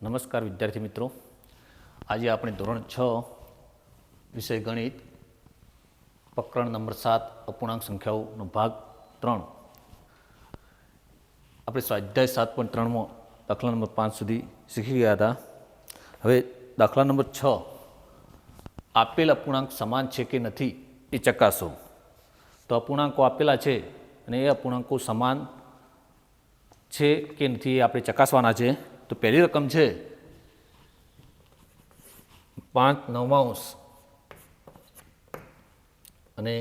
નમસ્કાર વિદ્યાર્થી મિત્રો, આજે આપણે ધોરણ 6 વિષય ગણિત પ્રકરણ નંબર 7 અપૂર્ણાંક સંખ્યાઓનો ભાગ 3 આપણે સ્વાધ્યાય 7.3માં દાખલા નંબર 5 સુધી શીખી ગયા હતા. હવે દાખલા નંબર 6, આપેલ અપૂર્ણાંક સમાન છે કે નથી એ ચકાસો. તો અપૂર્ણાંકો આપેલા છે અને એ અપૂર્ણાંકો સમાન છે કે નથી એ આપણે ચકાસવાના છે. તો પહેલી રકમ છે 5/9 અને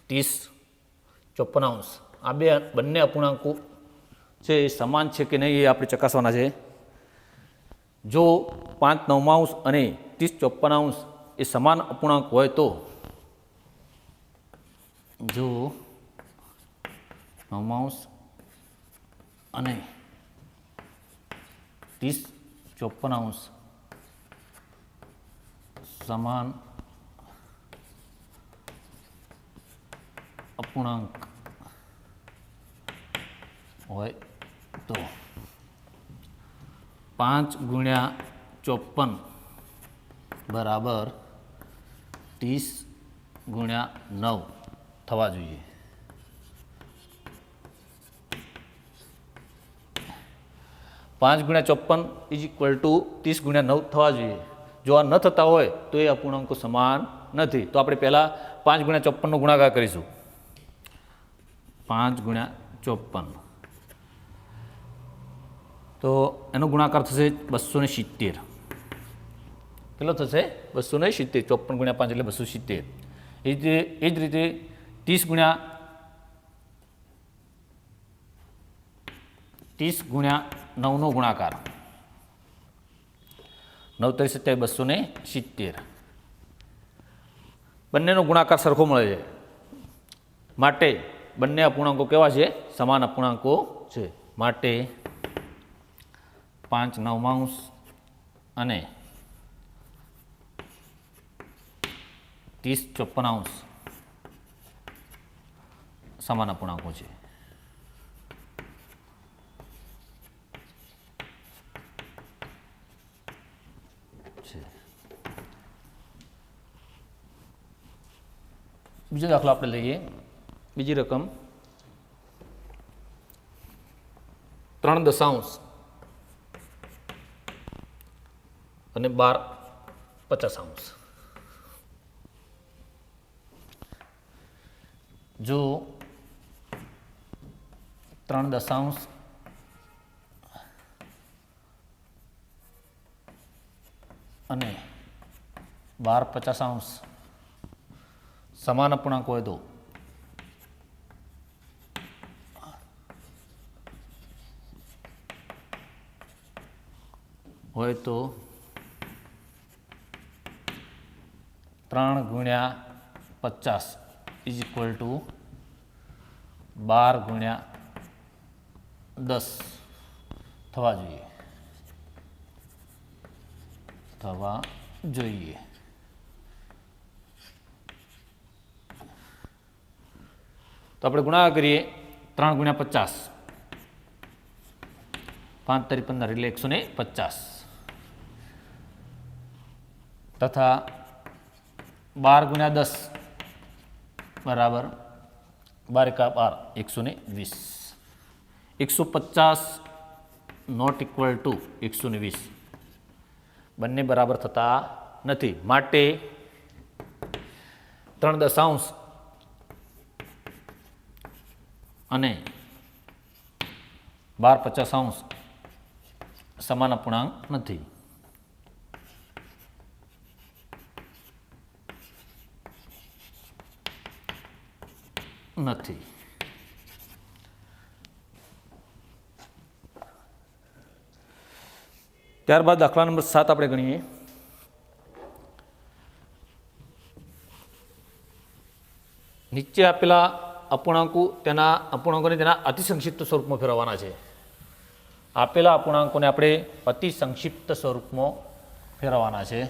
30/54. આ બંને અપૂર્ણાંકો છે એ સમાન છે કે નહીં એ આપણે ચકાસવાના છે. જો 5/9 અને 30/54 એ સમાન અપૂર્ણાંક હોય તો, જો 9 અને 30/54 સમાન અપૂર્ણાંક હોય તો 5×54 બરાબર 30×9 થવા જોઈએ. (5×54 = 30×9 થવા જોઈએ. જો આ ન થતા હોય તો એ અપૂર્ણાંકો સમાન નથી. તો આપણે પહેલાં 5×54 નો ગુણાકાર કરીશું. 5×54 તો એનો ગુણાકાર થશે 270. કેટલો થશે? 270. 54×5 એટલે 270. એ જ રીતે 30×9 નો ગુણાકાર, 9×3=270. બંનેનો ગુણાકાર સરખો મળે છે, માટે બંને અપૂર્ણાંકો કેવા છે? સમાન અપૂર્ણાંકો છે. માટે 5/9 અને 30/54 સમાન અપૂર્ણાંકો છે. બીજો દાખલો આપણે લઈએ. બીજી રકમ 3/10 અને 12/50. જો 3/10 અને 12/50 સમાન અપૂર્ણાંક હોય તો, હોય તો 3×50 = 12×10 થવા જોઈએ. તો આપણે ગુણાકાર કરીએ. 3×50, 5×3 = 15 એટલે 150 તથા 12×10 બરાબર 12×1 = 120. 150 ≠ 120. બંને બરાબર થતા નથી. માટે 3/10 અને 12/50 સમાન અપૂર્ણાંક નથી. ત્યારબાદ દાખલા નંબર 7 આપણે ગણીએ. નીચે આપેલા અપૂર્ણાંકોને તેના અતિસંક્ષિપ્ત સ્વરૂપમાં ફેરવવાના છે. આપેલા અપૂર્ણાંકોને આપણે અતિસંક્ષિપ્ત સ્વરૂપમાં ફેરવવાના છે.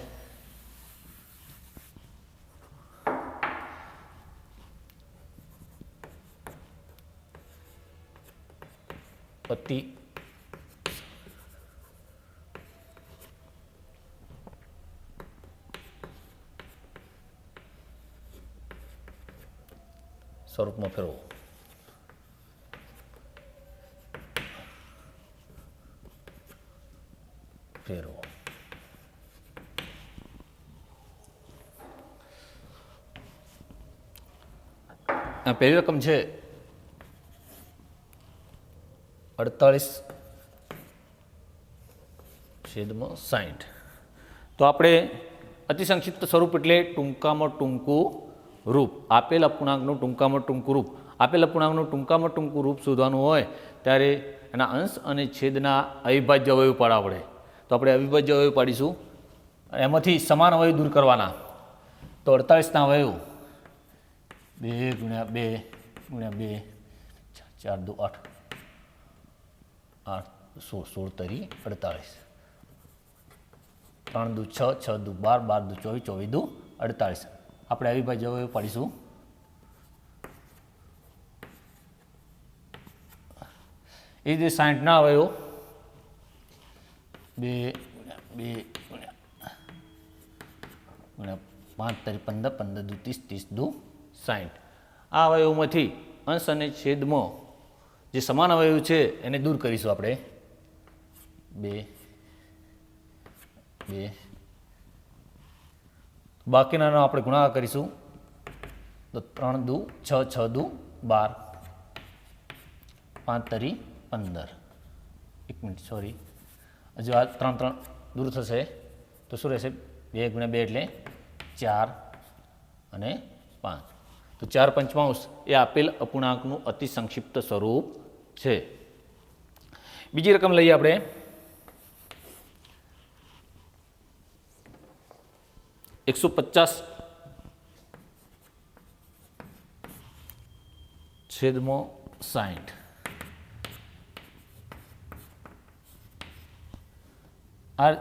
અતિ સ્વરૂપમાં ફેરવો. ફેરવો. આ પહેલી રકમ છે 48/60. તો આપણે અતિસંક્ષિપ્ત સ્વરૂપ એટલે ટૂંકામાં ટૂંકું રૂપ. આપેલ અપૂર્ણાંકનું ટૂંકામાં ટૂંકું રૂપ. આપેલ અપૂર્ણાંકનું ટૂંકામાં ટૂંકું રૂપ શોધવાનું હોય ત્યારે એના અંશ અને છેદના અવિભાજ્ય અવયવ પાડવા પડે. તો આપણે અવિભાજ્ય અવયવ પાડીશું. એમાંથી સમાન અવયવ દૂર કરવાના. તો 48ના અવયવ 2 × 2 × 2 4 2 8 8 16 16 તરી 48 3 દુ 6 6 દુ 12 12 દુ 24 24 દુ 48. આપણે અવિભાજ્ય અવયવ પાડીશું. એ રીતે 60ના અવયવ 2 × 2 × 5 તરી 15 15 દુ 30 30 દુ 60. આ અવયવમાંથી અંશ અને છેદમાં જે સમાન અવયવ છે એને દૂર કરીશું આપણે. 2 2 બાકીનાનો આપણે ગુણાકાર કરીશું. તો 3 દુ 6 6 દુ 12 5 તરી 15. 1 મિનિટ સોરી, હજુ આ 3 3 દૂર થશે તો શું રહેશે? 2 × 2 એટલે 4 અને 5. તો 4/5 એ આપેલ અપૂર્ણાંકનું અતિ સંક્ષિપ્ત સ્વરૂપ છે. બીજી રકમ લઈએ આપણે. 150/60.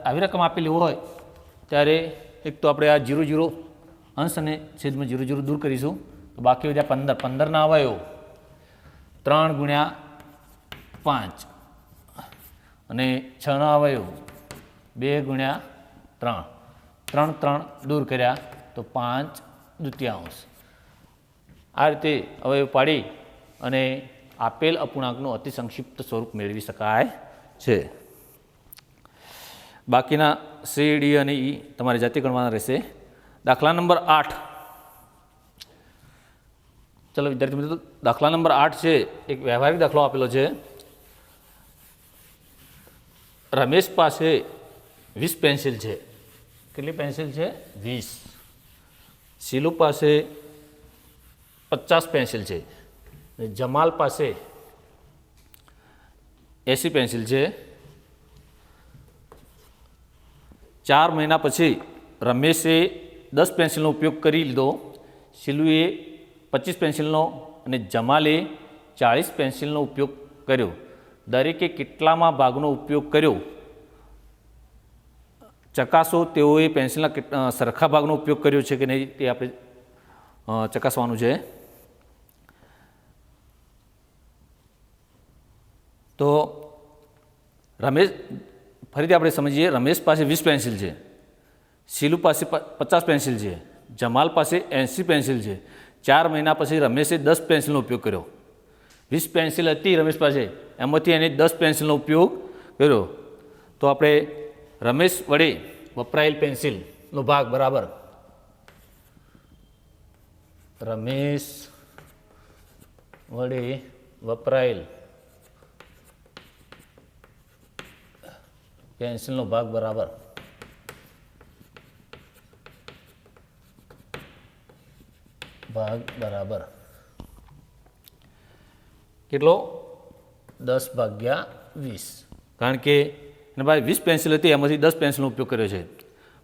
આવી રકમ આપેલી હોય ત્યારે એક તો આપણે આ 0 0 અંશ અને છેદમાં 0 0 દૂર કરીશું. તો બાકી વધ્યા 15. 15ના અવયવ 3 × 5 અને 6ના અવયવ 2 × 3 3 3 દૂર કર્યા તો 5/2. આ રીતે અવયવ પાડી અને આપેલ અપૂર્ણાંકનું અતિ સંક્ષિપ્ત સ્વરૂપ મેળવી શકાય છે. બાકીના સી ડી અને ઈ તમારે જાતે ગણવાના રહેશે. દાખલા નંબર 8. ચલો વિદ્યાર્થી મિત્રો, દાખલા નંબર 8 છે એક વ્યવહારિક દાખલો આપેલો છે. રમેશ પાસે 20 પેન્સિલ છે. કેટલી પેન્સિલ છે? 20. શીલુ પાસે 50 પેન્સિલ છે. જમાલ પાસે 80 પેન્સિલ છે. 4 મહિના પછી રમેશે 10 પેન્સિલનો ઉપયોગ કરી લીધો. શીલુએ 25 પેન્સિલનો અને જમાલે 40 પેન્સિલનો ઉપયોગ કર્યો. દરેકે કેટલામાં ભાગનો ઉપયોગ કર્યો ચકાસો. તેઓએ પેન્સિલના સરખા ભાગનો ઉપયોગ કર્યો છે કે નહીં તે આપણે ચકાસવાનું છે. તો રમેશ, ફરીથી આપણે સમજીએ. રમેશ પાસે 20 પેન્સિલ છે. શીલુ પાસે 50 પેન્સિલ છે. જમાલ પાસે 80 પેન્સિલ છે. 4 મહિના પછી રમેશે 10 પેન્સિલનો ઉપયોગ કર્યો. 20 પેન્સિલ હતી રમેશ પાસે, એમાંથી એને 10 પેન્સિલનો ઉપયોગ કર્યો. તો આપણે રમેશ વડે વપરાયેલ પેન્સિલનો ભાગ બરાબર રમેશ વડે વપરાયેલ પેન્સિલનો ભાગ બરાબર કેટલો? 10/20. કારણ કે એના પાસે 20 પેન્સિલ હતી, એમાંથી 10 પેન્સિલનો ઉપયોગ કર્યો છે.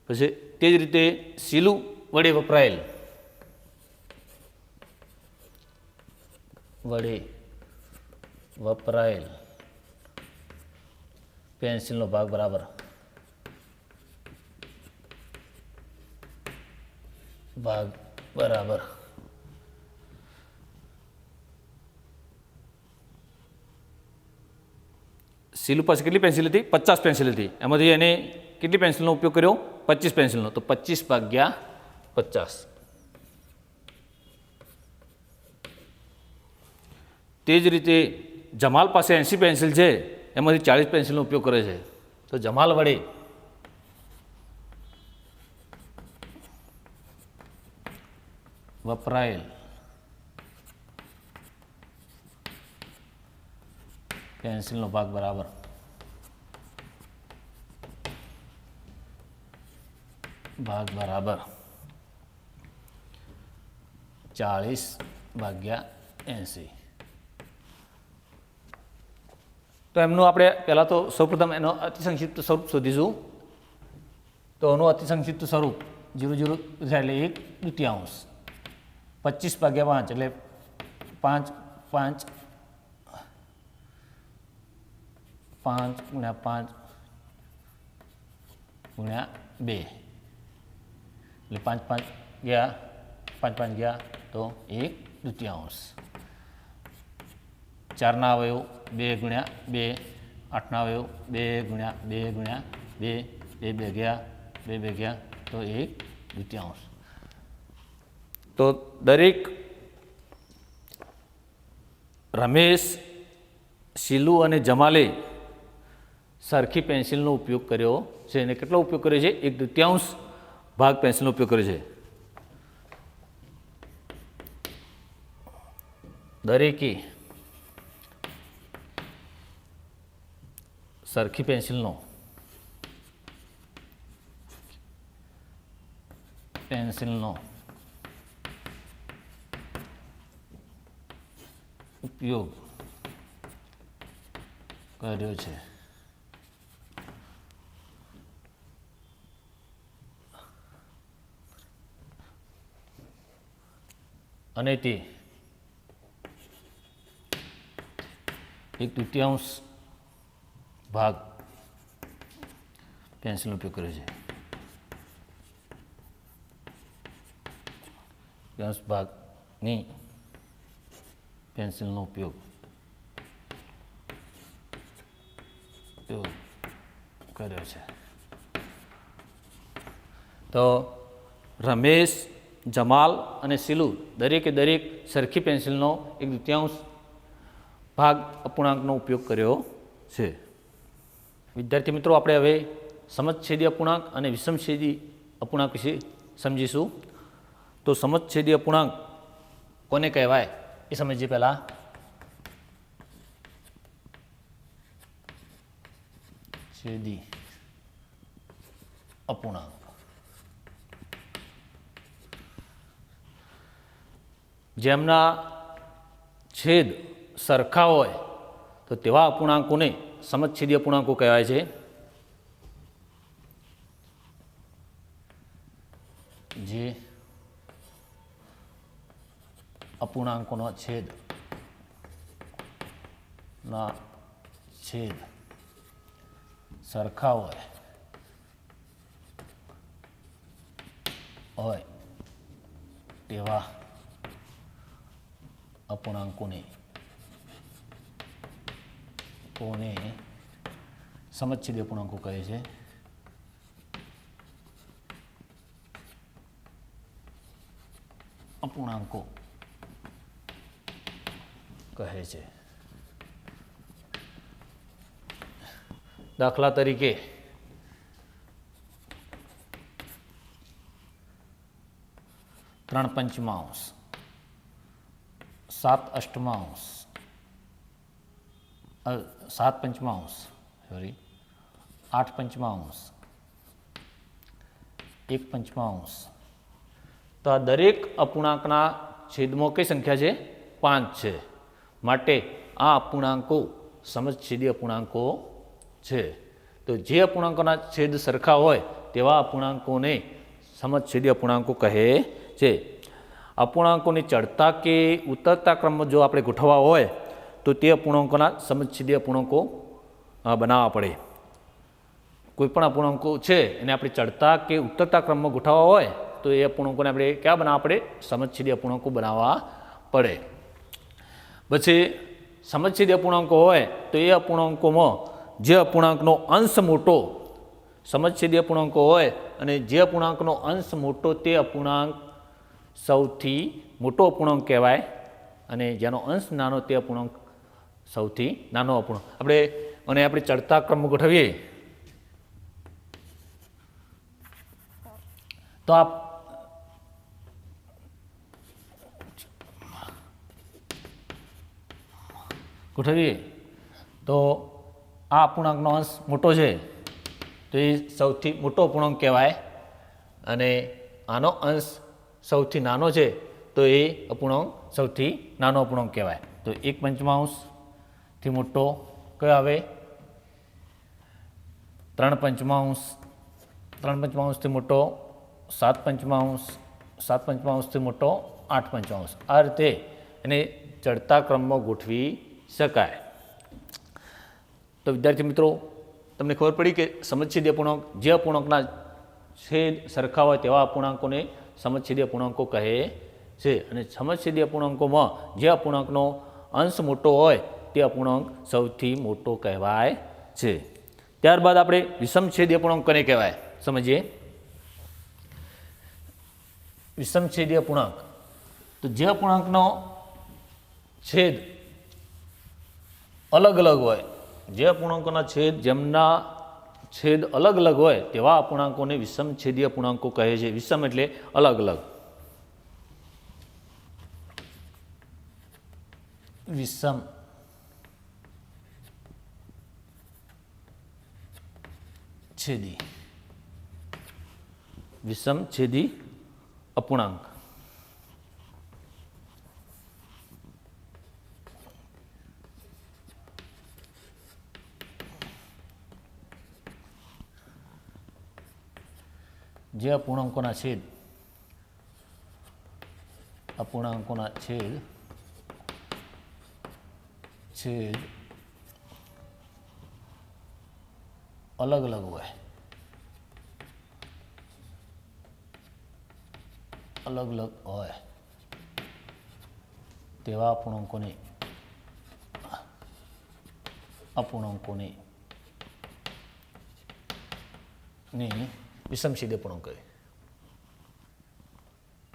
પછી તે જ રીતે શીલુ વડે વપરાયેલ પેન્સિલનો ભાગ બરાબર શીલુ પાસે કેટલી પેન્સિલ હતી? 50 પેન્સિલ હતી. એમાંથી એને કેટલી પેન્સિલનો ઉપયોગ કર્યો? 25 પેન્સિલનો. તો 25/50. તે જ રીતે જમાલ પાસે 80 પેન્સિલ છે, એમાંથી 40 પેન્સિલનો ઉપયોગ કરે છે. તો જમાલ વડે વપરાયેલ પેન્સિલનો ભાગ બરાબર 40/80. તો એમનું આપણે પહેલાં તો સૌપ્રથમ એનો અતિસંક્ષિપ્ત સ્વરૂપ શોધીશું. તો એનું અતિસંક્ષિપ્ત સ્વરૂપ 0 એટલે 1/2, 25/5 એટલે 5 5 5 × 5 × 2 એટલે 5 5 ગયા 5 5 ગયા તો 1/2. 4ના અવયવ 2 × 2, 8ના અવયવ 2 × 2 × 2, 2 ગયા 2 ગયા તો 1/2. તો દરેક રમેશ, શીલુ અને જમાલે સરખી પેન્સિલનો ઉપયોગ કર્યો છે. અને કેટલો ઉપયોગ કર્યો છે? 1/2 ભાગ પેન્સિલનો ઉપયોગ કર્યો છે. દરેકે સરખી પેન્સિલનો ઉપયોગ કર્યો છે. અને તે 1/2 ભાગ પેન્સિલનો ઉપયોગ કર્યો છે. 1/2 ભાગની પેન્સિલનો ઉપયોગ કર્યો છે. તો રમેશ, જમાલ અને શીલુ દરેકે દરેક સરખી પેન્સિલનો 1/2 ભાગ અપૂર્ણાંકનો ઉપયોગ કર્યો છે. વિદ્યાર્થી મિત્રો, આપણે હવે સમછેદી અપૂર્ણાંક અને વિષમછેદી અપૂર્ણાંક વિશે સમજીશું. તો સમછેદી અપૂર્ણાંક કોને કહેવાય એ સમજીએ. પહેલાં છેદી અપૂર્ણાંક જેમના છેદ સરખા હોય તો તેવા અપૂર્ણાંકોને સમછેદી અપૂર્ણાંકો કહેવાય છે. જે અપૂર્ણાંકોનો છેદ સરખા હોય તેવા અપૂર્ણાંકોને સમછેદી અપૂર્ણાંકો કહે છે. અપૂર્ણાંકો કહે છે. દાખલા તરીકે 3/5, 7/8, 7/5, 8/5, 1/5. તો આ દરેક અપૂર્ણાંકના છેદમાં કઈ સંખ્યા છે? 5 છે. માટે આ અપૂર્ણાંકો સમછેદી અપૂર્ણાંકો છે. તો જે અપૂર્ણાંકોના છેદ સરખા હોય તેવા અપૂર્ણાંકોને સમછેદી અપૂર્ણાંકો કહે છે. અપૂર્ણાંકોને ચડતા કે ઉતરતા ક્રમમાં જો આપણે ગોઠવવા હોય તો તે અપૂર્ણાંકોના સમછેદી અપૂર્ણાંકો બનાવવા પડે. કોઈ પણ અપૂર્ણાંકો છે એને આપણે ચડતા કે ઉતરતા ક્રમમાં ગોઠવવા હોય તો એ અપૂર્ણાંકોને આપણે ક્યાં બનાવવા પડે? સમછેદી અપૂર્ણાંકો બનાવવા પડે. પછી સમછેદી અપૂર્ણાંકો હોય તો એ અપૂર્ણાંકોમાં જે અપૂર્ણાંકનો અંશ મોટો, સમછેદી અપૂર્ણાંકો હોય અને જે અપૂર્ણાંકનો અંશ મોટો તે અપૂર્ણાંક સૌથી મોટો અપૂર્ણાંક કહેવાય અને જેનો અંશ નાનો તે અપૂર્ણાંક સૌથી નાનો અપૂર્ણાંક. આપણે ચડતા ક્રમમાં ગોઠવીએ તો આ અપૂર્ણાંકનો અંશ મોટો છે તો એ સૌથી મોટો અપૂર્ણાંક કહેવાય, અને આનો અંશ સૌથી નાનો છે તો એ અપૂર્ણાંક સૌથી નાનો અપૂર્ણાંક કહેવાય. તો 1/5થી મોટો કયો આવે? 3/5થી મોટો 7/5, 7/5થી મોટો 8/5. આ રીતે એને ચડતા ક્રમમાં ગોઠવી શકાય. તો વિદ્યાર્થી મિત્રો, તમને ખબર પડી કે સમછેદી અપૂર્ણાંક, જે અપૂર્ણાંકના છેદ સરખા હોય તેવા અપૂર્ણાંકોને સમછેદી અપૂર્ણાંકો કહે છે. અને સમછેદી અપૂર્ણાંકોમાં જે અપૂર્ણાંકનો અંશ મોટો હોય તે અપૂર્ણાંક સૌથી મોટો કહેવાય છે. ત્યારબાદ આપણે વિષમછેદી અપૂર્ણાંક કોને કહેવાય સમજીએ. વિષમછેદી અપૂર્ણાંક તો જે અપૂર્ણાંકનો છેદ અલગ અલગ હોય, જે અપૂર્ણાંકોના છેદ જેમના છેદ અલગ અલગ હોય તેવા અપૂર્ણાંકોને વિષમછેદી અપૂર્ણાંકો કહે છે. વિષમ એટલે અલગ અલગ. વિષમ છેદી, વિષમછેદી અપૂર્ણાંક. જે અપૂર્ણાંકોના છેદ અલગ અલગ હોય, તેવા અપૂર્ણાંકોને વિષમછેદી અપૂર્ણાંક કહે.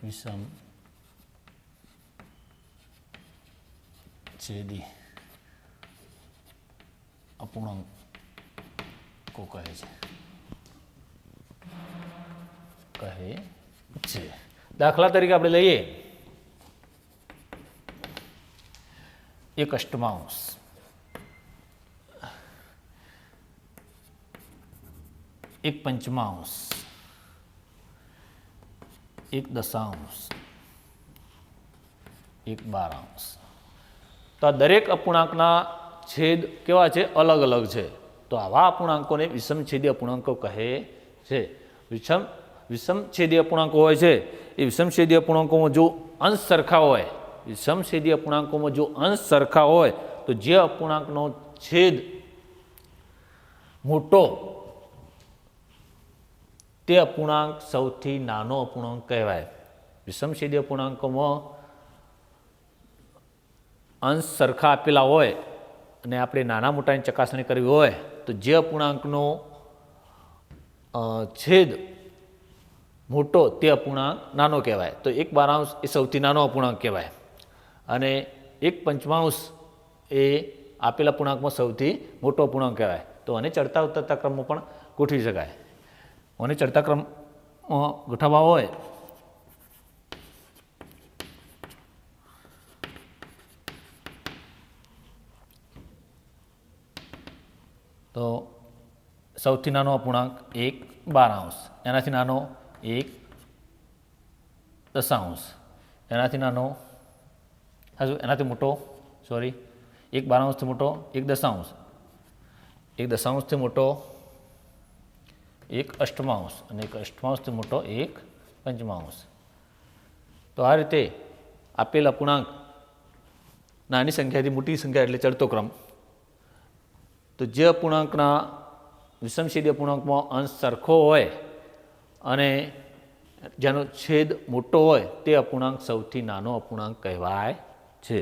વિષમછેદી અપૂર્ણાંકો કહે છે. દાખલા તરીકે આપણે લઈએ 1/8, 1/5, 1/10, 1/12. તો આ દરેક અપૂર્ણાંકના છેદ કેવા છે? અલગ અલગ છે. તો આવા અપૂર્ણાંકોને વિષમછેદી અપૂર્ણાંકો કહે છે. વિષમછેદી અપૂર્ણાંકો હોય છે એ વિષમછેદી અપૂર્ણાંકોમાં જો અંશ સરખા હોય, તો જે અપૂર્ણાંકનો છેદ મોટો તે અપૂર્ણાંક સૌથી નાનો અપૂર્ણાંક કહેવાય. વિષમછેદી અપૂર્ણાંકોમાં અંશ સરખા આપેલા હોય અને આપણે નાના મોટાની ચકાસણી કરવી હોય તો જે અપૂર્ણાંકનો છેદ મોટો તે અપૂર્ણાંક નાનો કહેવાય. તો 1/12 એ સૌથી નાનો અપૂર્ણાંક કહેવાય, અને 1/5 એ આપેલા અપૂર્ણાંકમાં સૌથી મોટો અપૂર્ણાંક કહેવાય. તો આને ચડતા ઉતરતા ક્રમમાં પણ ગોઠવી શકાય. અને ચડતા ક્રમ ગોઠવવા હોય તો સૌથી નાનો અપૂર્ણાંક 1/12, એનાથી નાનો 1/10, એનાથી નાનો એનાથી મોટો 1/12થી મોટો 1/10, 1/10થી મોટો 1/8 અને 1/8થી મોટો 1/5. તો આ રીતે આપેલ અપૂર્ણાંક નાની સંખ્યાથી મોટી સંખ્યા એટલે ચડતો ક્રમ. તો જે અપૂર્ણાંકના વિષમછેદી અપૂર્ણાંકમાં અંશ સરખો હોય અને જેનો છેદ મોટો હોય તે અપૂર્ણાંક સૌથી નાનો અપૂર્ણાંક કહેવાય છે.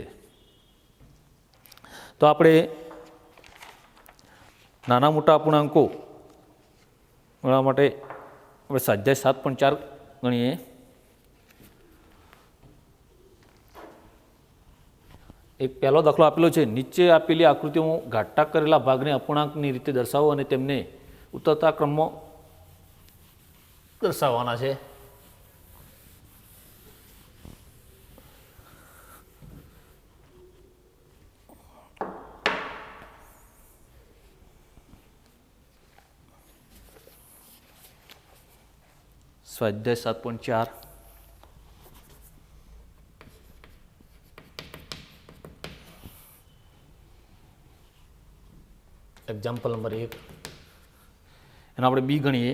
તો આપણે નાના મોટા અપૂર્ણાંકો મેળવવા માટે આપણે સ્વાધ્યાય 7.4 ગણીએ. एक पहलो दाखलो आपेलो है, नीचे आपेली आकृतिओं घाटा करेला भागने अपूर्णांकनी रीते दर्शावो अने तेमने उतरता क्रम में दर्शाववाना छे। स्वाध्याय 7.4 एग्जाम्पल नंबर 1 एना आपणे बी गणीए।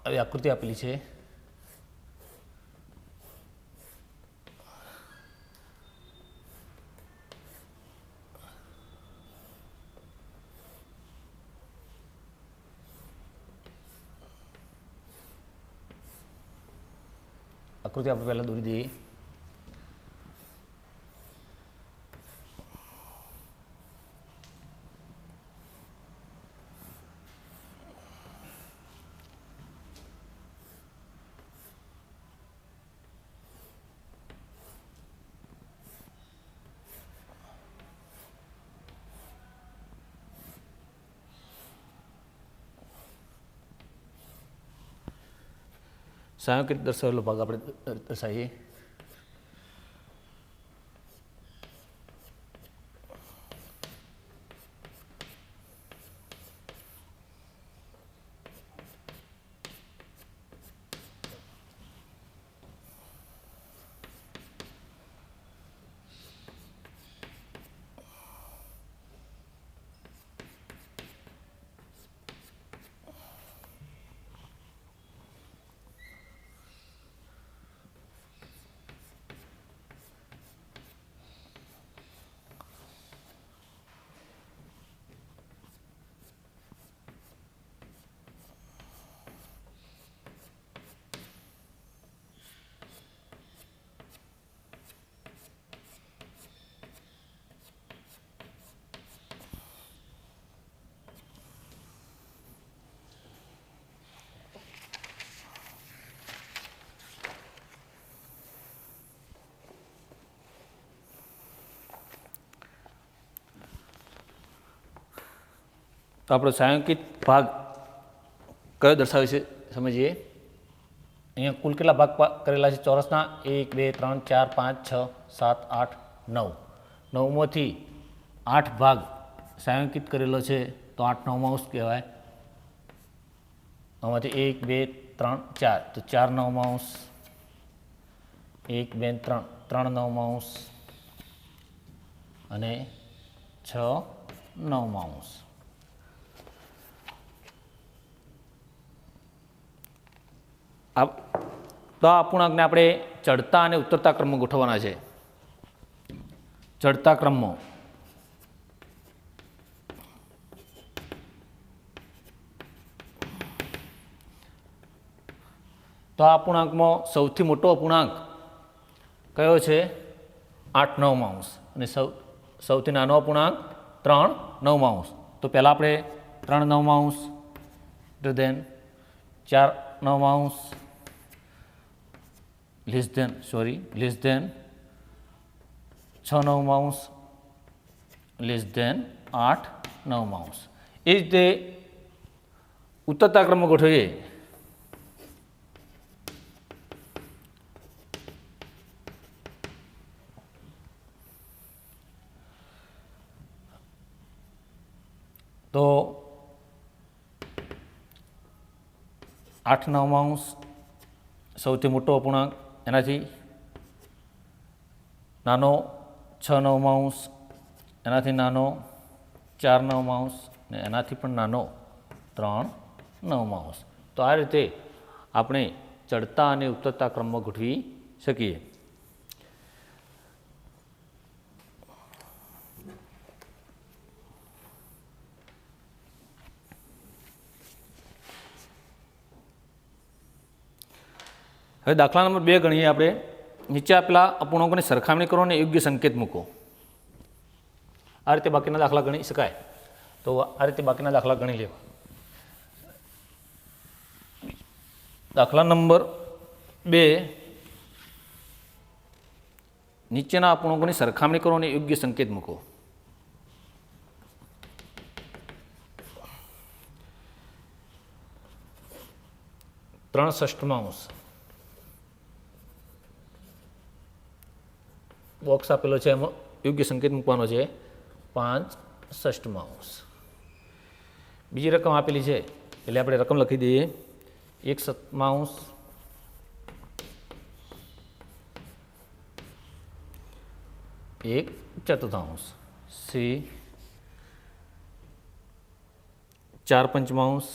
हवे आकृति आपेली छे, आकृति આપણે પહેલા દોરી દઈએ। छायांकित दर्शावेलो भाग આપણે દર્શાવીએ। तो आप छायांकित भाग क्यों दर्शावे छे समझिए। अहीं कुल केटला भाग करेला छे चौरसना 1 2 3 4 5 6 7 8 9 9 8 भाग छायांकित करेलो छे तो 8 9 कहेवाय। 1 2 3 4 तो 4 9 1 2 3 3 9 अने 6 9 तो अपूर्णांकने આપણે ચડતા અને ઉતરતા ક્રમમાં ગોઠવવાના છે। ચડતા ક્રમમાં તો આ અપૂર્ણાંકમાં સૌથી મોટો અપૂર્ણાંક કયો છે 8 9 અને સૌથી નાનો અપૂર્ણાંક 3 9 તો પહેલાં આપણે 3 9 greater than 4 9 less than 6 9 less than 8 9 ए रीते उतरता क्रम में गोठवीए। तो 8 9 સૌથી મોટો અપૂર્ણાંક એનાથી નાનો 6 9 એનાથી નાનો 4 9 ને એનાથી પણ નાનો 3 9 તો આ રીતે આપણે ચડતા અને ઉતરતા ક્રમમાં ગોઠવી શકીએ। હવે દાખલા નંબર 2 ગણીએ આપણે। નીચે આપેલા અપૂર્ણાંકોની સરખામણી કરો અને યોગ્ય સંકેત મૂકો। આ રીતે બાકીના દાખલા ગણી શકાય। તો આ રીતે બાકીના દાખલા ગણી લેવા। દાખલા નંબર 2 નીચેના અપૂર્ણાંકોની સરખામણી કરો અને યોગ્ય સંકેત મૂકો. 3/6 બોક્સ આપેલો છે, એમાં યોગ્ય સંકેત મૂકવાનો છે 5/6. બીજી રકમ આપેલી છે એટલે આપણે રકમ લખી દઈએ 1/7, 1/4, સી 4/5,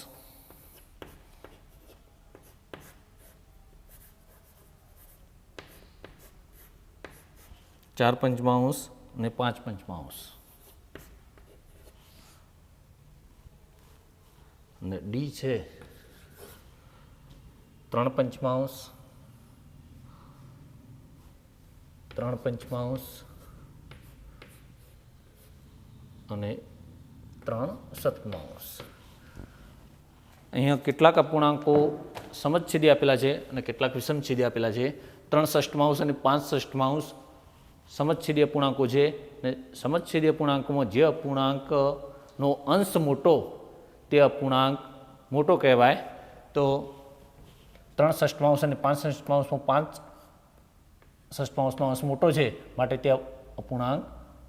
4/5 અને 5/5 અને ડી છે 3/5, 3/5 અને 3/7. અહીંયા કેટલાક અપૂર્ણાંકો સમછેદી આપેલા છે અને કેટલાક વિષમછેદી આપેલા છે. 3/6 અને 5/6 સમછેદી અપૂર્ણાંકો છે, અને સમછેદી અપૂર્ણાંકોમાં જે અપૂર્ણાંકનો અંશ મોટો તે અપૂર્ણાંક મોટો કહેવાય. તો 3/6 અને 5/6માં 5/6નો અંશ મોટો છે, માટે તે અપૂર્ણાંક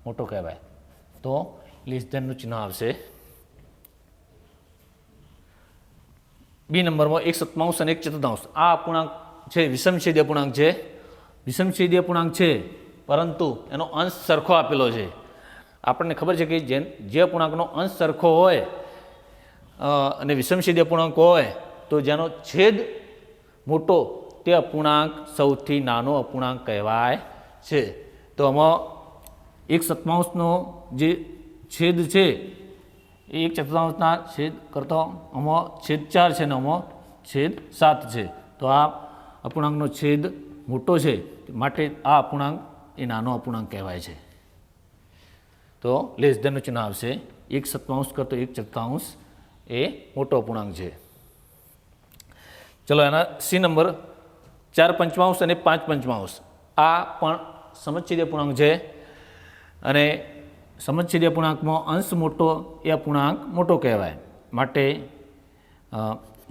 મોટો કહેવાય. તો લેસ ધેનનું ચિહ્ન આવશે. બી નંબરમાં 1/7 અને 1/4. આ અપૂર્ણાંક છે વિષમછેદી અપૂર્ણાંક છે. વિષમછેદી અપૂર્ણાંક છે, પરંતુ એનો અંશ સરખો આપેલો છે. આપણને ખબર છે કે જે અપૂર્ણાંકનો અંશ સરખો હોય અને વિષમછેદી અપૂર્ણાંક હોય તો જેનો છેદ મોટો તે અપૂર્ણાંક સૌથી નાનો અપૂર્ણાંક કહેવાય છે. તો આમાં 1/7નો જે છેદ છે એ 1/4 છેદ કરતો આમાં છેદ 4 છે ને આમાં છેદ 7 છે. તો આ અપૂર્ણાંકનો છેદ મોટો છે, માટે આ અપૂર્ણાંક એ નાનો અપૂર્ણાંક કહેવાય છે. તો લેસ ધેનનું ચિહ્ન આવશે. 1/7 કરતો 1/4 એ મોટો અપૂર્ણાંક છે. ચલો એના સી નંબર 4/5 અને 5/5. આ પણ સમછેદી અપૂર્ણાંક છે, અને સમછેદી અપૂર્ણાંકમાં અંશ મોટો એ અપૂર્ણાંક મોટો કહેવાય. માટે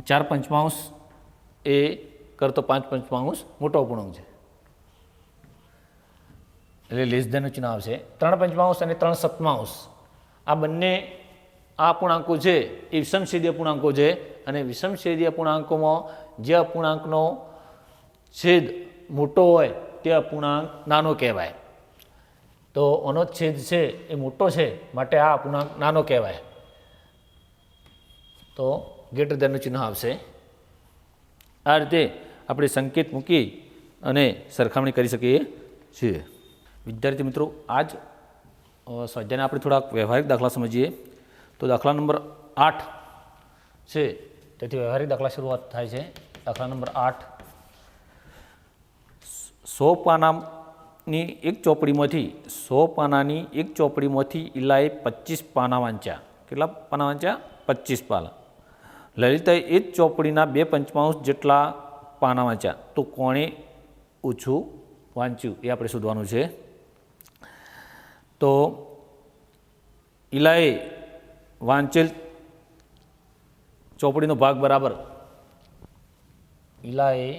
4/5 એ કરતો 5/5 મોટો અપૂર્ણાંક છે, એટલે લેસ ધેનનું ચિહ્ન આવશે. 3/5 અને 3/7 આ બંને આ અપૂર્ણાંકો છે એ વિષમછેદી અપૂર્ણાંકો છે, અને વિષમછેદી અપૂર્ણાંકોમાં જે અપૂર્ણાંકનો છેદ મોટો હોય તે અપૂર્ણાંક નાનો કહેવાય. તો આનો છેદ છે એ મોટો છે, માટે આ અપૂર્ણાંક નાનો કહેવાય. તો ગ્રેટર ધેનનું ચિહ્ન આવશે. આ રીતે આપણે સંકેત મૂકી અને સરખામણી કરી શકીએ છીએ. વિદ્યાર્થી મિત્રો, આજ સ્વાધ્યાયને આપણે થોડાક વ્યવહારિક દાખલા સમજીએ. તો દાખલા નંબર 8 છે, તેથી વ્યવહારિક દાખલા શરૂઆત થાય છે. દાખલા નંબર 8, 100 પાનાની એક ચોપડીમાંથી ઈલાએ 25 પાના વાંચ્યા. કેટલા પાના વાંચ્યા? 25 પાના. લલિતાએ એ જ ચોપડીના 2/5 જેટલા પાના વાંચ્યા. તો કોણે ઓછું વાંચ્યું એ આપણે શોધવાનું છે. તો ઈલાએ વાંચેલ ચોપડીનો ભાગ બરાબર ઈલાએ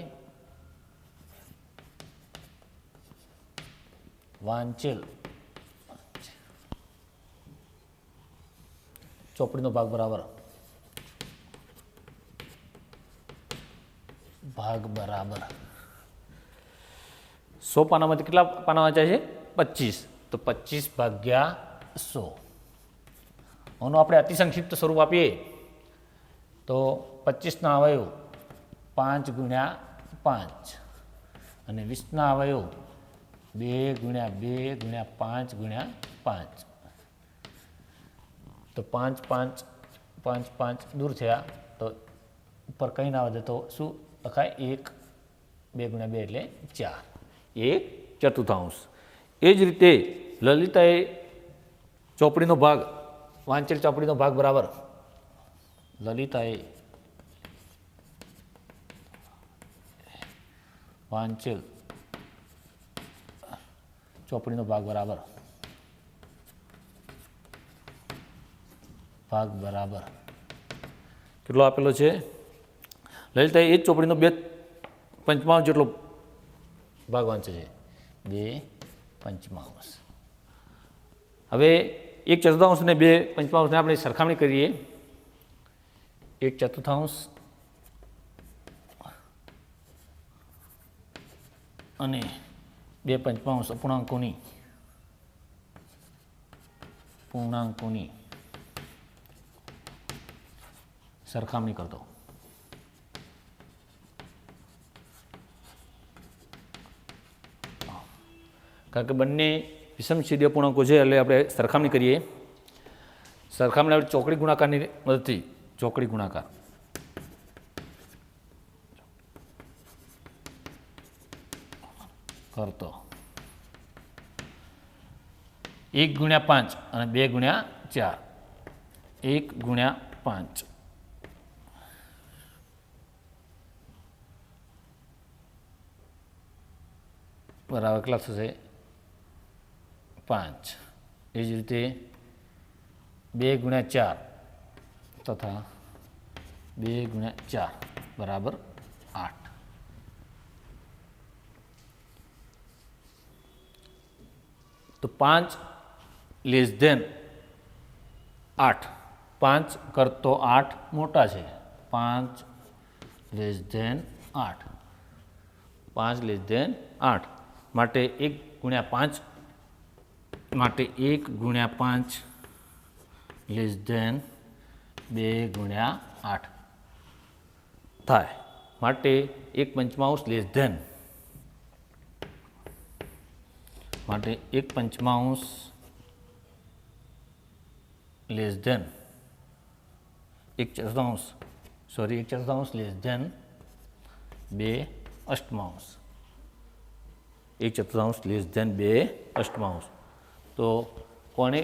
વાંચેલ ચોપડીનો ભાગ બરાબર 100 પાનામાંથી કેટલા પાના વાંચ્યા છે? 25. તો 25/100. આનું આપણે અતિસંક્ષિપ્ત સ્વરૂપ આપીએ તો 25ના અવયવ 5x5 અને 20ના અવયવ 2x2x5x5. તો 5 5 5 5 દૂર થયા, તો ઉપર કંઈ ના વધે તો શું લખાય? 1 2x2 એટલે 4, 1/4. એ જ રીતે લલિતાએ ચોપડીનો ભાગ વાંચેલ ચોપડીનો ભાગ બરાબર લલિતાએ વાંચેલ ચોપડીનો ભાગ બરાબર કેટલો આપેલો છે લલિતાએ એ જ ચોપડીનો 2/5 જેટલો ભાગ વાંચે છે 2/5. હવે 1/4 ને 2/5 ને આપણે સરખામણી કરીએ. 1/4 અને 2/5 પૂર્ણાંકોની સરખામણી કરતો. કારણ કે બંને વિષમછેદીય પૂર્ણાંકો છે એટલે આપણે સરખામણી કરીએ. સરખામણી આપણે ચોકડી ગુણાકારની મદદથી ચોકડી ગુણાકાર કરતો 1/5 અને 2/4 1/5 બરાબર કેટલા થશે 5. એ જ રીતે 2/4 તથા 2/4 બરાબર 8. તો 5 <8 5 કરતો 8 મોટા છે 5 <8 માટે 1/5 માટે 1/5 2/8 થાય. માટે 1/5 માટે 1/5 1/4 સોરી 1/4 2/8 1/4 2/8. તો કોને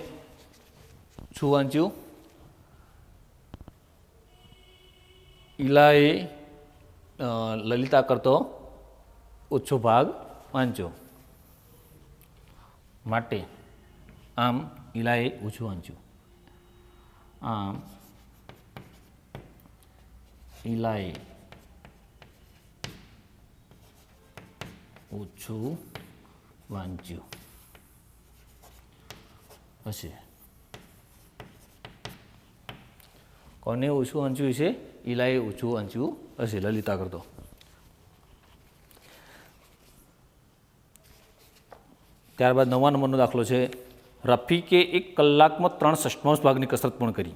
શું વાંચ્યું ઈલાએ લલિતા કરતો ઓછો ભાગ વાંચ્યો માટે આમ ઈલાએ ઓછું વાંચ્યું. આમ ઈલાએ ઓછું વાંચ્યું હશે. કોને ઓછું વાંચ્યું હશે ઈલાએ ઓછું વાંચ્યું હશે લલિતા કરતો. ત્યારબાદ 9મા નંબરનો દાખલો છે રફીકે 1 કલાકમાં 3/6 ભાગની કસરત પૂર્ણ કરી.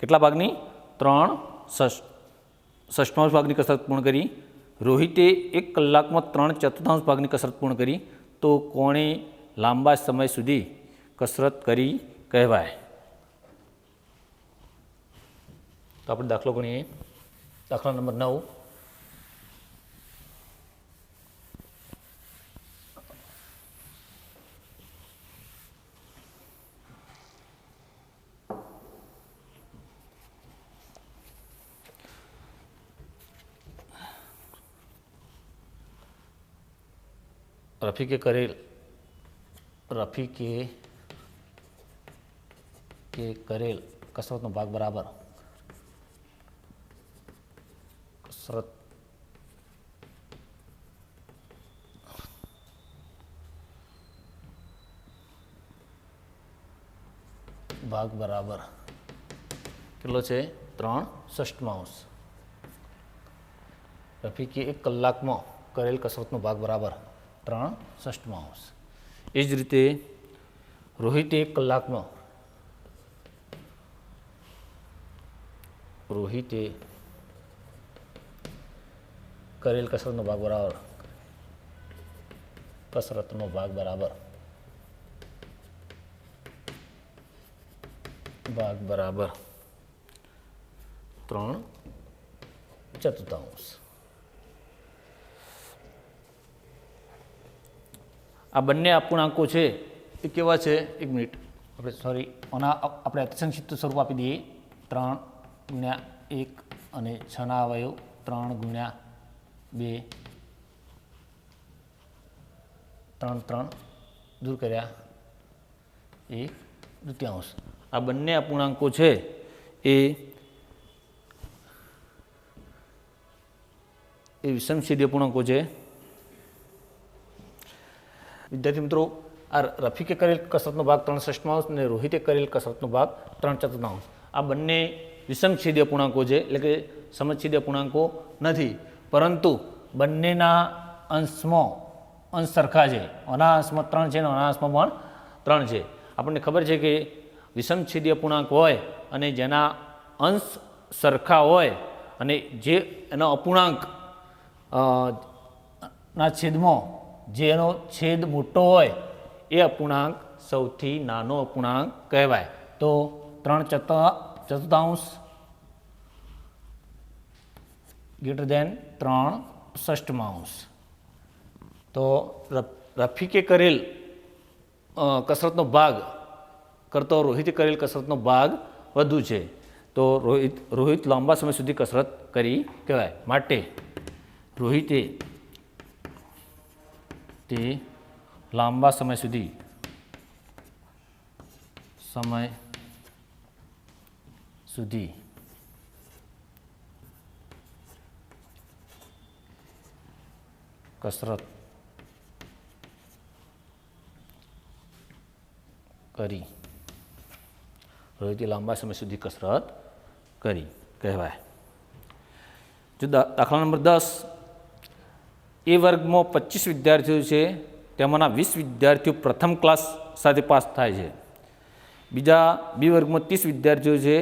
કેટલા ભાગની 3/6 ભાગની કસરત પૂર્ણ કરી. રોહિતે 1 કલાકમાં 3/4 ભાગની કસરત પૂર્ણ કરી. તો કોણે લાંબા સમય સુધી કસરત કરી કહેવાય. તો આપણે દાખલો ગણીએ. દાખલા નંબર 9. રફીકે કરેલ કસરતનો ભાગ બરાબર કસરત ભાગ બરાબર કેટલો છે 3/6. રફીકે 1 કલાકમાં કરેલ કસરતનો ભાગ બરાબર 3/6. એ જ રીતે રોહિતે 1 કલાકમાં કરેલ કસરતનો ભાગ બરાબર 3/4. આ બંને અપૂર્ણાંકો છે એ કેવા છે 1 મિનિટ આપણે અતિસંક્ષિપ્ત સ્વરૂપ આપી દઈએ. 3/1 અને 6ના અવયવ 3/2 3/3 દૂર કર્યા 1/2. આ બંને અપૂર્ણાંકો છે એ વિષમછેદી અપૂર્ણાંકો છે. વિદ્યાર્થી મિત્રો, આ રફીકે કરેલ કસરતનો ભાગ 3/6 અને રોહિતે કરેલ કસરતનો ભાગ 3/4. આ બંને વિષમછેદી અપૂર્ણાંકો છે, એટલે કે સમછેદી અપૂર્ણાંકો નથી, પરંતુ બંનેના અંશમાં અંશ સરખા છે. આના અંશમાં 3 છે અને આના અંશમાં પણ 3 છે. આપણને ખબર છે કે વિષમછેદી અપૂર્ણાંક હોય અને જેના અંશ સરખા હોય અને જે એનો અપૂર્ણાંક ના છેદમાં જેનો છેદ મોટો હોય એ અપૂર્ણાંક સૌથી નાનો અપૂર્ણાંક કહેવાય. તો 3/4 ગ્રેટર દેન 3/6. તો રફીકે કરેલ કસરતનો ભાગ કરતો રોહિતે કરેલ કસરતનો ભાગ વધુ છે. તો રોહિત લાંબા સમય સુધી કસરત કરી કહેવાય. માટે રોહિતે તે લાંબા સમય સુધી કસરત કરી. રોહિતે લાંબા સમય સુધી કસરત કરી કહેવાય. જો દાખલા નંબર 10, એ વર્ગમાં 25 વિદ્યાર્થીઓ છે, તેમાંના 20 વિદ્યાર્થીઓ પ્રથમ ક્લાસ સાથે પાસ થાય છે. બીજા બી વર્ગમાં 30 વિદ્યાર્થીઓ છે,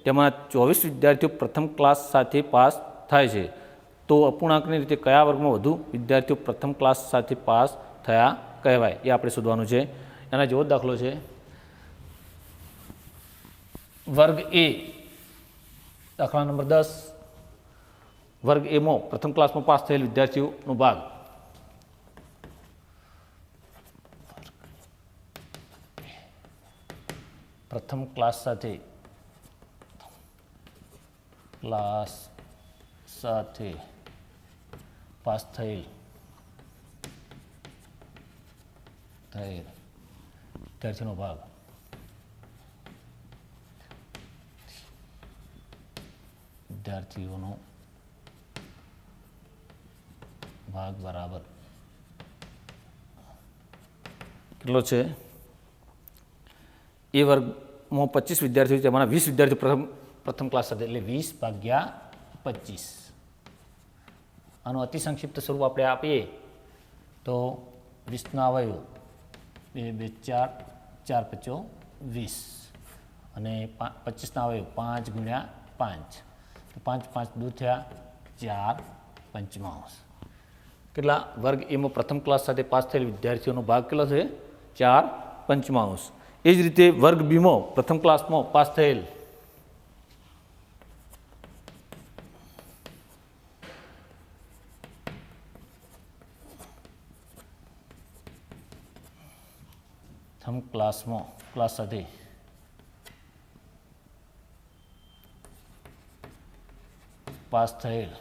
તેમાં 24 વિદ્યાર્થીઓ પ્રથમ ક્લાસ સાથે પાસ થાય છે. તો અપૂર્ણાંકની રીતે કયા વર્ગમાં વધુ વિદ્યાર્થીઓ પ્રથમ ક્લાસ સાથે પાસ થયા કહેવાય, એ આપણે શોધવાનું છે. એના જેવો દાખલો છે. વર્ગ એ, દાખલા નંબર 10, વર્ગ એમાં પ્રથમ ક્લાસમાં પાસ થયેલ વિદ્યાર્થીઓનો ભાગ. પ્રથમ ક્લાસ સાથે પાસ થયેલ વિદ્યાર્થીનો ભાગ. વિદ્યાર્થીઓનો ભાગ બરાબર કેટલો છે? એ વર્ગમાં 25 વિદ્યાર્થીઓ, તેમાંના 20 વિદ્યાર્થીઓ પ્રથમ ક્લાસ સાથે, એટલે 20/25. આનું અતિ સંક્ષિપ્ત સ્વરૂપ આપણે આપીએ તો 20ના અવયવો 2 2 4 4 5 20 અને 25ના અવયવો 5 × 5, તો 5 5 દૂર થયા 4/5. કેટલા? વર્ગ એમાં પ્રથમ ક્લાસ સાથે પાસ થયેલ વિદ્યાર્થીઓનો ભાગ કેટલો છે? 4/5. એ જ રીતે વર્ગ બીમાં પ્રથમ ક્લાસમાં પાસ થયેલ ક્લાસ સાથે પાસ થયેલ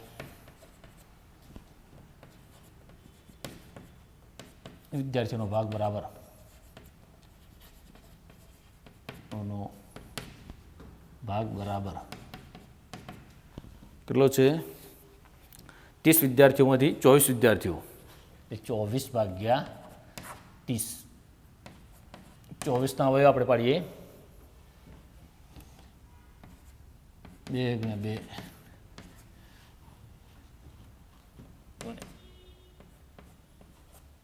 વિદ્યાર્થીઓનો ભાગ બરાબર કેટલો છે? 30 વિદ્યાર્થીઓમાંથી 24 વિદ્યાર્થીઓ, એ 24/30. 24ના અવયવ આપણે પાડીએ 2 × 2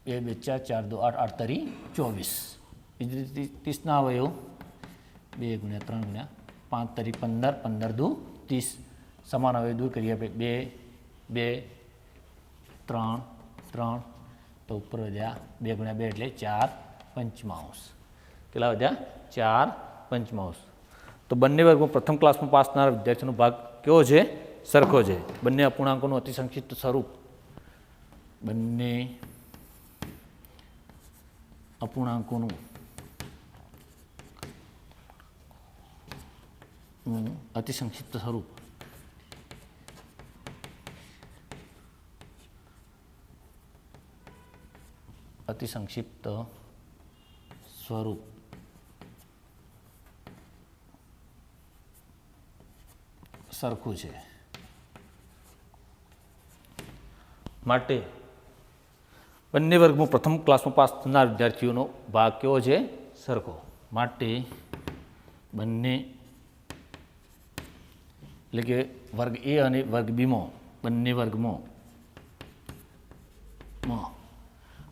2 2 4 4 2 8 8 તરી 24. બીજી રીતે 30ના અવયવ 2 × 3 × 5 તરી 15 15 દુ 30. સમાન અવયવ દૂર કરીએ આપણે 2 2 3 3, તો ઉપર વધ્યા 2 × 2 એટલે 4/5. કેટલા વધ્યા? 4/5. તો બંને વર્ગમાં પ્રથમ ક્લાસમાં પાસ થનાર વિદ્યાર્થીઓનો ભાગ કેવો છે? સરખો છે. બંને અપૂર્ણાંકોનું અતિ સંક્ષિપ્ત સ્વરૂપ, બંને અપૂર્ણાંકોનું અતિ સંક્ષિપ્ત સ્વરૂપ સ્વરૂપ સરખું છે માટે બંને વર્ગમાં પ્રથમ ક્લાસમાં પાસ થનાર વિદ્યાર્થીઓનો ભાગ કેવો છે? સરખો. માટે બંને એટલે કે વર્ગ એ અને વર્ગ બીમાં બંને વર્ગમાં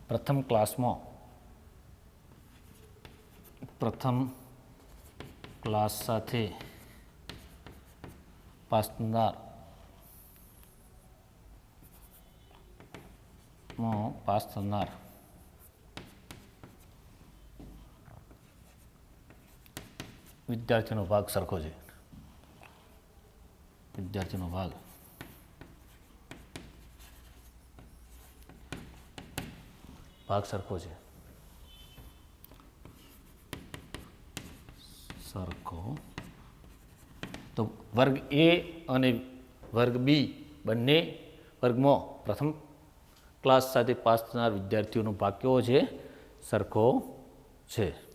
પ્રથમ ક્લાસ સાથે પાસ થનાર વિદ્યાર્થીનો ભાગ સરખો છે. વિદ્યાર્થીનો ભાગ સરખો છે. સરખો. તો વર્ગ એ અને વર્ગ બી બંને વર્ગમાં પ્રથમ ક્લાસ સાથે પાસ થનાર વિદ્યાર્થીઓનો ભાગ કેવો છે? સરખો છે.